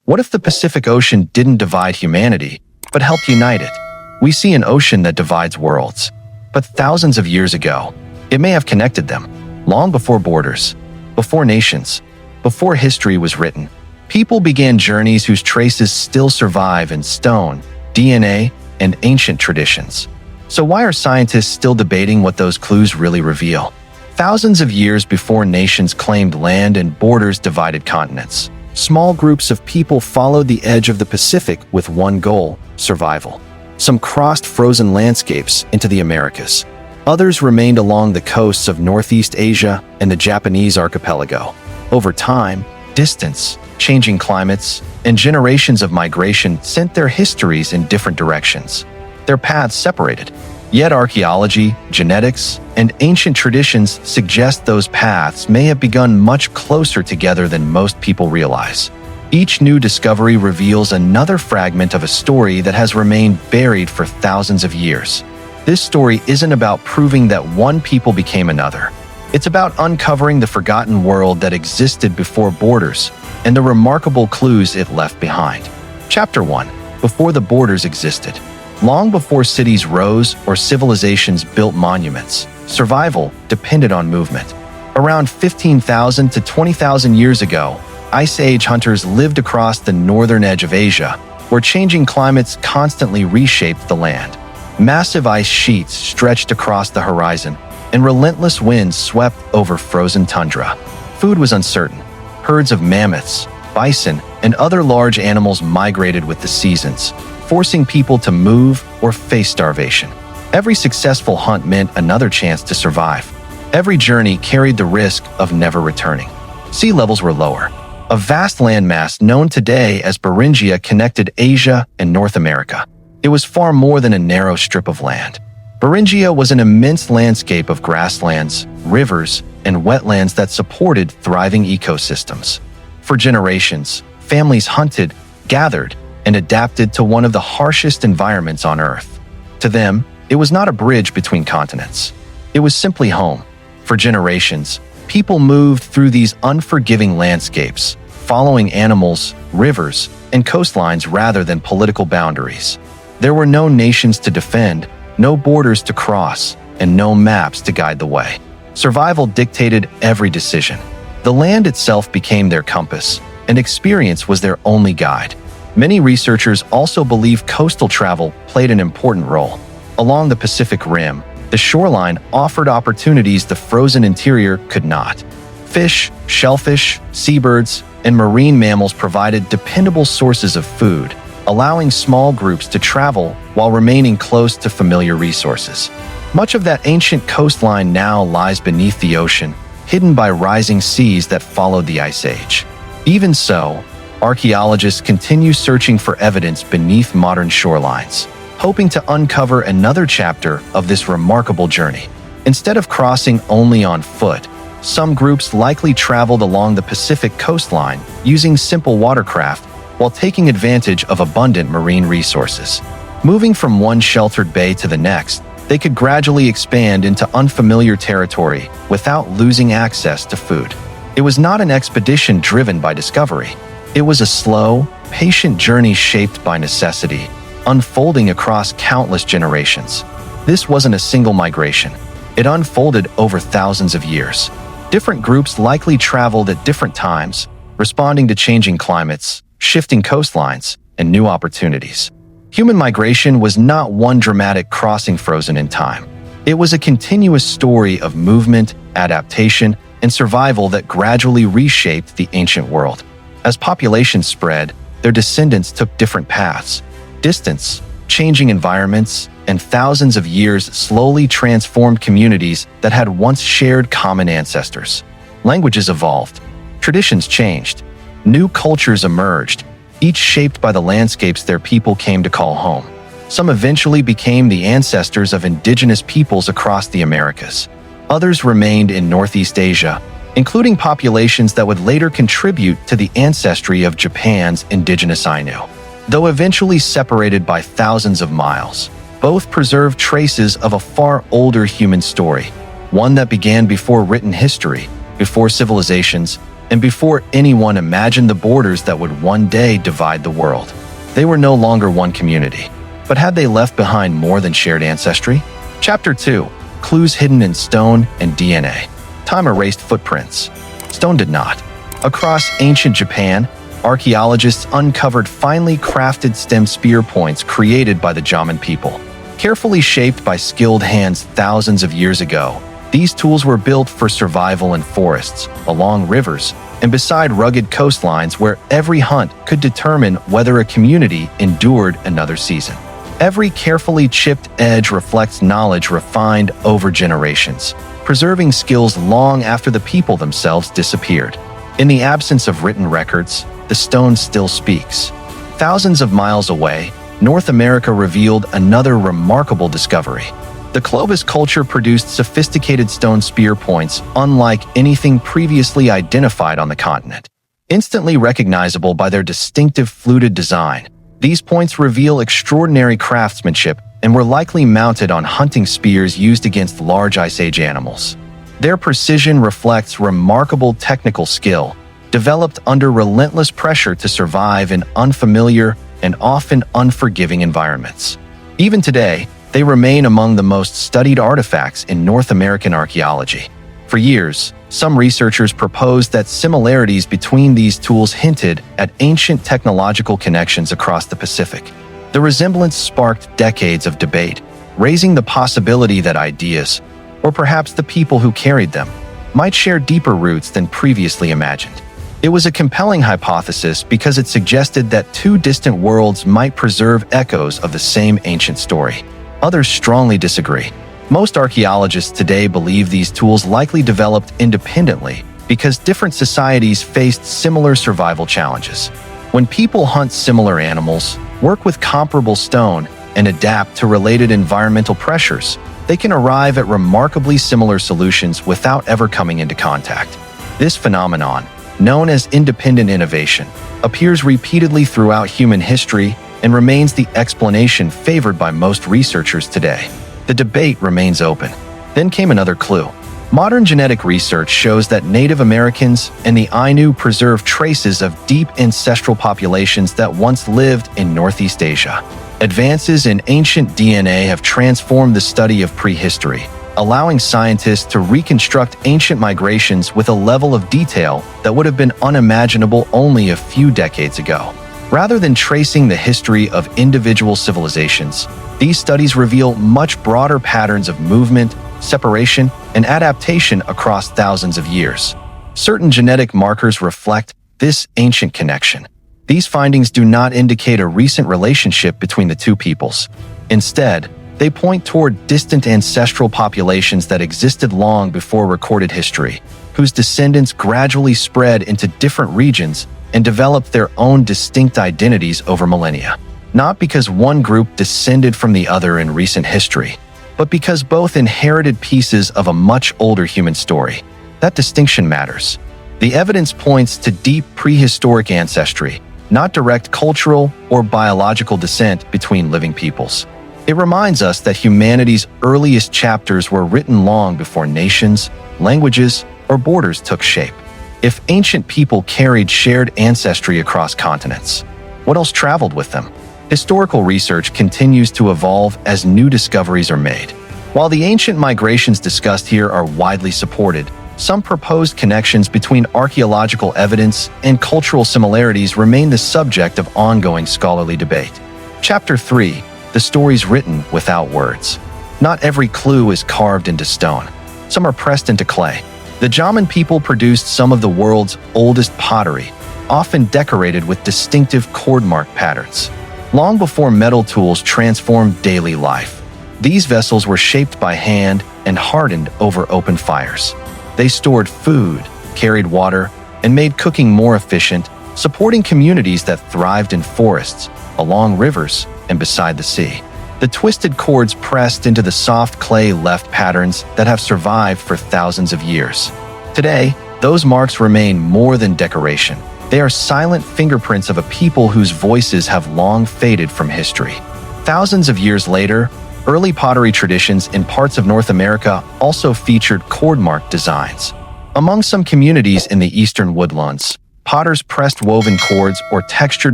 What if the Pacific Ocean didn't divide humanity, but helped unite it? We see an ocean that divides worlds. But thousands of years ago, it may have connected them. Long before borders, before nations, before history was written, people began journeys whose traces still survive in stone, DNA, and ancient traditions. So why are scientists still debating what those clues really reveal? Thousands of years before nations claimed land and borders divided continents, small groups of people followed the edge of the Pacific with one goal: survival. Some crossed frozen landscapes into the Americas. Others remained along the coasts of Northeast Asia and the Japanese archipelago. Over time, distance, changing climates, and generations of migration sent their histories in different directions. Their paths separated. Yet archaeology, genetics, and ancient traditions suggest those paths may have begun much closer together than most people realize. Each new discovery reveals another fragment of a story that has remained buried for thousands of years. This story isn't about proving that one people became another. It's about uncovering the forgotten world that existed before borders and the remarkable clues it left behind. Chapter 1. Before the borders existed. Long before cities rose or civilizations built monuments, survival depended on movement. Around 15,000 to 20,000 years ago, Ice Age hunters lived across the northern edge of Asia, where changing climates constantly reshaped the land. Massive ice sheets stretched across the horizon, and relentless winds swept over frozen tundra. Food was uncertain. Herds of mammoths, bison, and other large animals migrated with the seasons, forcing people to move or face starvation. Every successful hunt meant another chance to survive. Every journey carried the risk of never returning. Sea levels were lower. A vast landmass known today as Beringia connected Asia and North America. It was far more than a narrow strip of land. Beringia was an immense landscape of grasslands, rivers, and wetlands that supported thriving ecosystems. For generations, families hunted, gathered, and adapted to one of the harshest environments on Earth. To them, it was not a bridge between continents. It was simply home. For generations, people moved through these unforgiving landscapes, following animals, rivers, and coastlines rather than political boundaries. There were no nations to defend, no borders to cross, and no maps to guide the way. Survival dictated every decision. The land itself became their compass, and experience was their only guide. Many researchers also believe coastal travel played an important role. Along the Pacific Rim, the shoreline offered opportunities the frozen interior could not. Fish, shellfish, seabirds, and marine mammals provided dependable sources of food, allowing small groups to travel while remaining close to familiar resources. Much of that ancient coastline now lies beneath the ocean, hidden by rising seas that followed the Ice Age. Even so, archaeologists continue searching for evidence beneath modern shorelines, hoping to uncover another chapter of this remarkable journey. Instead of crossing only on foot, some groups likely traveled along the Pacific coastline using simple watercraft while taking advantage of abundant marine resources. Moving from one sheltered bay to the next, they could gradually expand into unfamiliar territory without losing access to food. It was not an expedition driven by discovery. It was a slow, patient journey shaped by necessity, unfolding across countless generations. This wasn't a single migration. It unfolded over thousands of years. Different groups likely traveled at different times, responding to changing climates, shifting coastlines, and new opportunities. Human migration was not one dramatic crossing frozen in time. It was a continuous story of movement, adaptation, and survival that gradually reshaped the ancient world. As populations spread, their descendants took different paths. Distance, changing environments, and thousands of years slowly transformed communities that had once shared common ancestors. Languages evolved. Traditions changed. New cultures emerged, each shaped by the landscapes their people came to call home. Some eventually became the ancestors of indigenous peoples across the Americas. Others remained in Northeast Asia, including populations that would later contribute to the ancestry of Japan's indigenous Ainu. Though eventually separated by thousands of miles, both preserve traces of a far older human story, one that began before written history, before civilizations, and before anyone imagined the borders that would one day divide the world. They were no longer one community. But had they left behind more than shared ancestry? Chapter 2. Clues hidden in stone and DNA. Time erased footprints. Stone did not. Across ancient Japan, archaeologists uncovered finely crafted stem spear points created by the Jaman people. Carefully shaped by skilled hands thousands of years ago, these tools were built for survival in forests, along rivers, and beside rugged coastlines where every hunt could determine whether a community endured another season. Every carefully chipped edge reflects knowledge refined over generations, preserving skills long after the people themselves disappeared. In the absence of written records, the stone still speaks. Thousands of miles away, North America revealed another remarkable discovery. The Clovis culture produced sophisticated stone spear points unlike anything previously identified on the continent. Instantly recognizable by their distinctive fluted design, these points reveal extraordinary craftsmanship and were likely mounted on hunting spears used against large Ice Age animals. Their precision reflects remarkable technical skill, developed under relentless pressure to survive in unfamiliar and often unforgiving environments. Even today, they remain among the most studied artifacts in North American archaeology. For years, some researchers proposed that similarities between these tools hinted at ancient technological connections across the Pacific. The resemblance sparked decades of debate, raising the possibility that ideas, or perhaps the people who carried them, might share deeper roots than previously imagined. It was a compelling hypothesis because it suggested that two distant worlds might preserve echoes of the same ancient story. Others strongly disagree. Most archaeologists today believe these tools likely developed independently because different societies faced similar survival challenges. When people hunt similar animals, work with comparable stone, and adapt to related environmental pressures, they can arrive at remarkably similar solutions without ever coming into contact. This phenomenon, known as independent innovation, appears repeatedly throughout human history and remains the explanation favored by most researchers today. The debate remains open. Then came another clue. Modern genetic research shows that Native Americans and the Ainu preserve traces of deep ancestral populations that once lived in Northeast Asia. Advances in ancient DNA have transformed the study of prehistory, allowing scientists to reconstruct ancient migrations with a level of detail that would have been unimaginable only a few decades ago. Rather than tracing the history of individual civilizations, these studies reveal much broader patterns of movement, separation, and adaptation across thousands of years. Certain genetic markers reflect this ancient connection. These findings do not indicate a recent relationship between the two peoples. Instead, they point toward distant ancestral populations that existed long before recorded history, whose descendants gradually spread into different regions and developed their own distinct identities over millennia. Not because one group descended from the other in recent history, but because both inherited pieces of a much older human story. That distinction matters. The evidence points to deep prehistoric ancestry, not direct cultural or biological descent between living peoples. It reminds us that humanity's earliest chapters were written long before nations, languages, or borders took shape. If ancient people carried shared ancestry across continents, what else traveled with them? Historical research continues to evolve as new discoveries are made. While the ancient migrations discussed here are widely supported, some proposed connections between archaeological evidence and cultural similarities remain the subject of ongoing scholarly debate. Chapter 3. The stories written without words. Not every clue is carved into stone. Some are pressed into clay. The Jaman people produced some of the world's oldest pottery, often decorated with distinctive cord-mark patterns. Long before metal tools transformed daily life, these vessels were shaped by hand and hardened over open fires. They stored food, carried water, and made cooking more efficient, supporting communities that thrived in forests, along rivers, and beside the sea. The twisted cords pressed into the soft clay left patterns that have survived for thousands of years. Today, those marks remain more than decoration. They are silent fingerprints of a people whose voices have long faded from history. Thousands of years later, early pottery traditions in parts of North America also featured cord-marked designs. Among some communities in the eastern woodlands, potters pressed woven cords or textured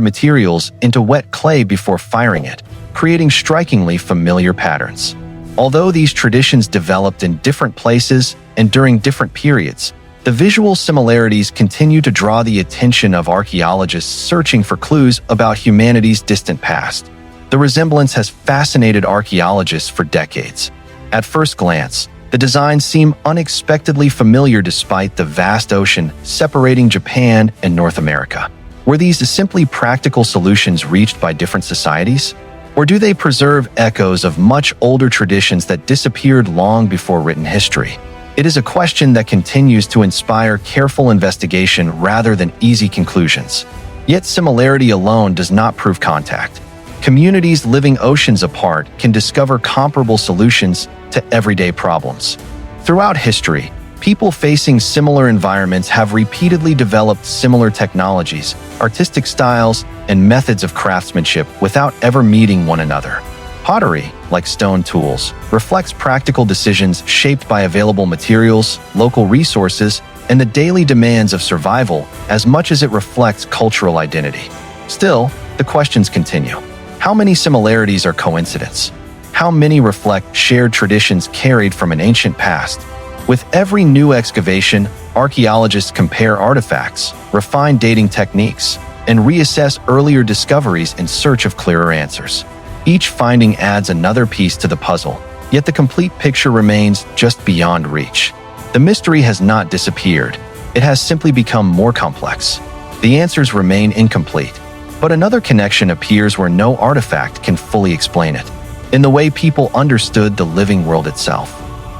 materials into wet clay before firing it, creating strikingly familiar patterns. Although these traditions developed in different places and during different periods, the visual similarities continue to draw the attention of archaeologists searching for clues about humanity's distant past. The resemblance has fascinated archaeologists for decades. At first glance, the designs seem unexpectedly familiar despite the vast ocean separating Japan and North America. Were these simply practical solutions reached by different societies? Or do they preserve echoes of much older traditions that disappeared long before written history? It is a question that continues to inspire careful investigation rather than easy conclusions. Yet similarity alone does not prove contact. Communities living oceans apart can discover comparable solutions to everyday problems. Throughout history, people facing similar environments have repeatedly developed similar technologies, artistic styles, and methods of craftsmanship without ever meeting one another. Pottery, like stone tools, reflects practical decisions shaped by available materials, local resources, and the daily demands of survival as much as it reflects cultural identity. Still, the questions continue. How many similarities are coincidence? How many reflect shared traditions carried from an ancient past? With every new excavation, archaeologists compare artifacts, refine dating techniques, and reassess earlier discoveries in search of clearer answers. Each finding adds another piece to the puzzle, yet the complete picture remains just beyond reach. The mystery has not disappeared. It has simply become more complex. The answers remain incomplete, but another connection appears where no artifact can fully explain it, in the way people understood the living world itself.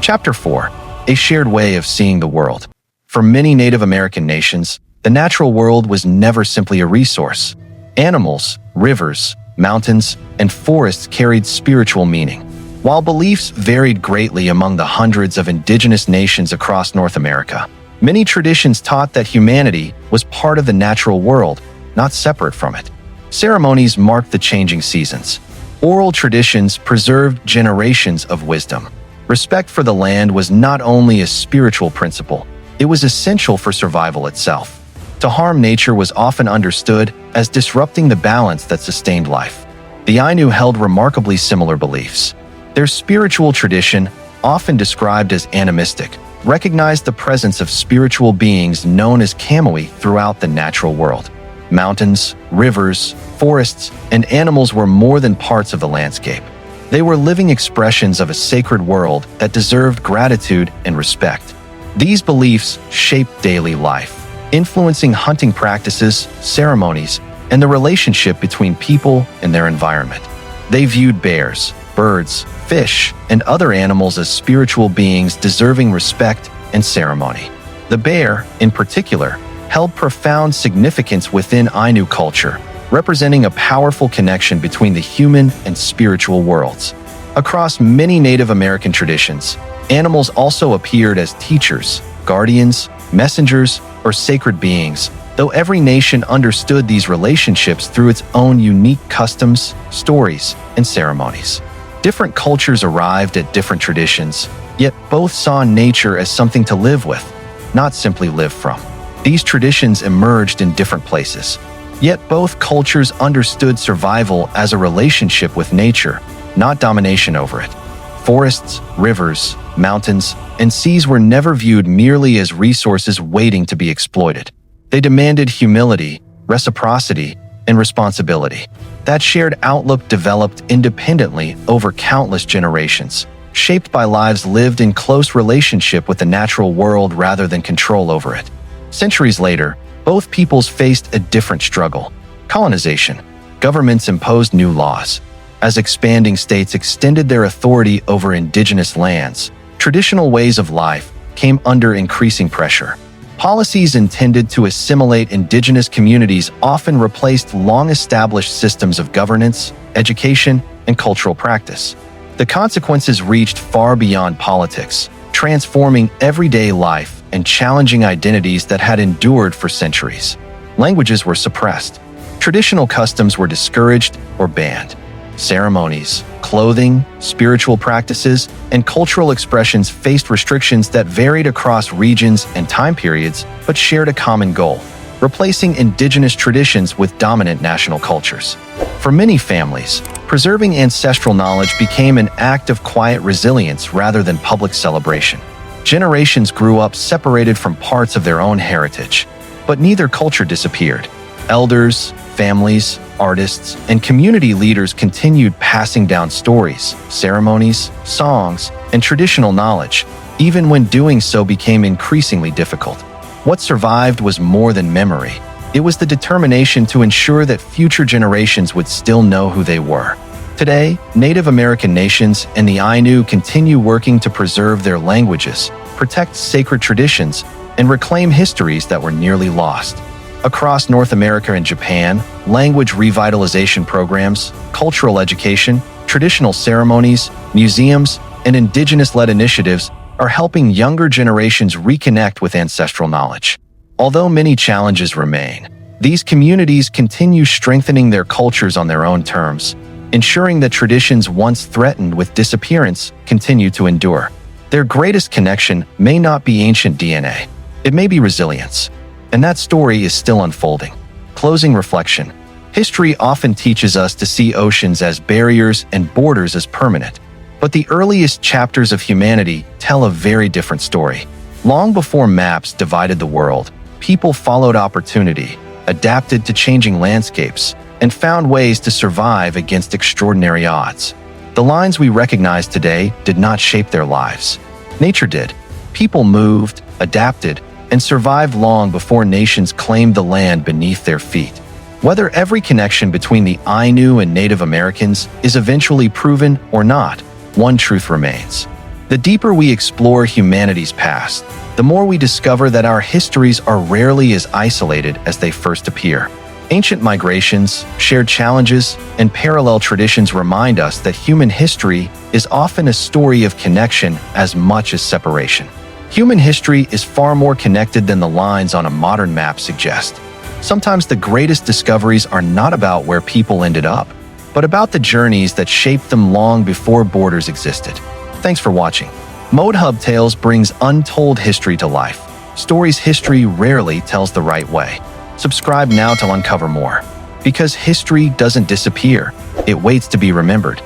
Chapter 4. A shared way of seeing the world. For many Native American nations, the natural world was never simply a resource. Animals, rivers, mountains, and forests carried spiritual meaning. While beliefs varied greatly among the hundreds of indigenous nations across North America, many traditions taught that humanity was part of the natural world, not separate from it. Ceremonies marked the changing seasons. Oral traditions preserved generations of wisdom. Respect for the land was not only a spiritual principle, it was essential for survival itself. To harm nature was often understood as disrupting the balance that sustained life. The Ainu held remarkably similar beliefs. Their spiritual tradition, often described as animistic, recognized the presence of spiritual beings known as Kamui throughout the natural world. Mountains, rivers, forests, and animals were more than parts of the landscape. They were living expressions of a sacred world that deserved gratitude and respect. These beliefs shaped daily life, influencing hunting practices, ceremonies, and the relationship between people and their environment. They viewed bears, birds, fish, and other animals as spiritual beings deserving respect and ceremony. The bear, in particular, held profound significance within Ainu culture, representing a powerful connection between the human and spiritual worlds. Across many Native American traditions, animals also appeared as teachers, guardians, messengers, or sacred beings, though every nation understood these relationships through its own unique customs, stories, and ceremonies. Different cultures arrived at different traditions, yet both saw nature as something to live with, not simply live from. These traditions emerged in different places, yet both cultures understood survival as a relationship with nature, not domination over it. Forests, rivers, mountains, and seas were never viewed merely as resources waiting to be exploited. They demanded humility, reciprocity, and responsibility. That shared outlook developed independently over countless generations, shaped by lives lived in close relationship with the natural world rather than control over it. Centuries later, both peoples faced a different struggle: colonization. Governments imposed new laws. As expanding states extended their authority over indigenous lands, traditional ways of life came under increasing pressure. Policies intended to assimilate indigenous communities often replaced long-established systems of governance, education, and cultural practice. The consequences reached far beyond politics, transforming everyday life and challenging identities that had endured for centuries. Languages were suppressed. Traditional customs were discouraged or banned. ceremonies, clothing, spiritual practices, and cultural expressions faced restrictions that varied across regions and time periods but shared a common goal: replacing indigenous traditions with dominant national cultures. For many families, preserving ancestral knowledge became an act of quiet resilience rather than public celebration. Generations grew up separated from parts of their own heritage, but neither culture disappeared. Elders, families, artists, and community leaders continued passing down stories, ceremonies, songs, and traditional knowledge, even when doing so became increasingly difficult. What survived was more than memory. It was the determination to ensure that future generations would still know who they were. Today, Native American nations and the Ainu continue working to preserve their languages, protect sacred traditions, and reclaim histories that were nearly lost. Across North America and Japan, language revitalization programs, cultural education, traditional ceremonies, museums, and indigenous-led initiatives are helping younger generations reconnect with ancestral knowledge. Although many challenges remain, these communities continue strengthening their cultures on their own terms, ensuring that traditions once threatened with disappearance continue to endure. Their greatest connection may not be ancient DNA. It may be resilience. And that story is still unfolding. Closing reflection. History often teaches us to see oceans as barriers and borders as permanent. But the earliest chapters of humanity tell a very different story. Long before maps divided the world, people followed opportunity, adapted to changing landscapes, and found ways to survive against extraordinary odds. The lines we recognize today did not shape their lives. Nature did. People moved, adapted, and survived long before nations claimed the land beneath their feet. Whether every connection between the Ainu and Native Americans is eventually proven or not, one truth remains. The deeper we explore humanity's past, the more we discover that our histories are rarely as isolated as they first appear. Ancient migrations, shared challenges, and parallel traditions remind us that human history is often a story of connection as much as separation. Human history is far more connected than the lines on a modern map suggest. Sometimes the greatest discoveries are not about where people ended up, but about the journeys that shaped them long before borders existed. Thanks for watching. ModeHub Tales brings untold history to life. Stories history rarely tells the right way. Subscribe now to uncover more. Because history doesn't disappear, it waits to be remembered.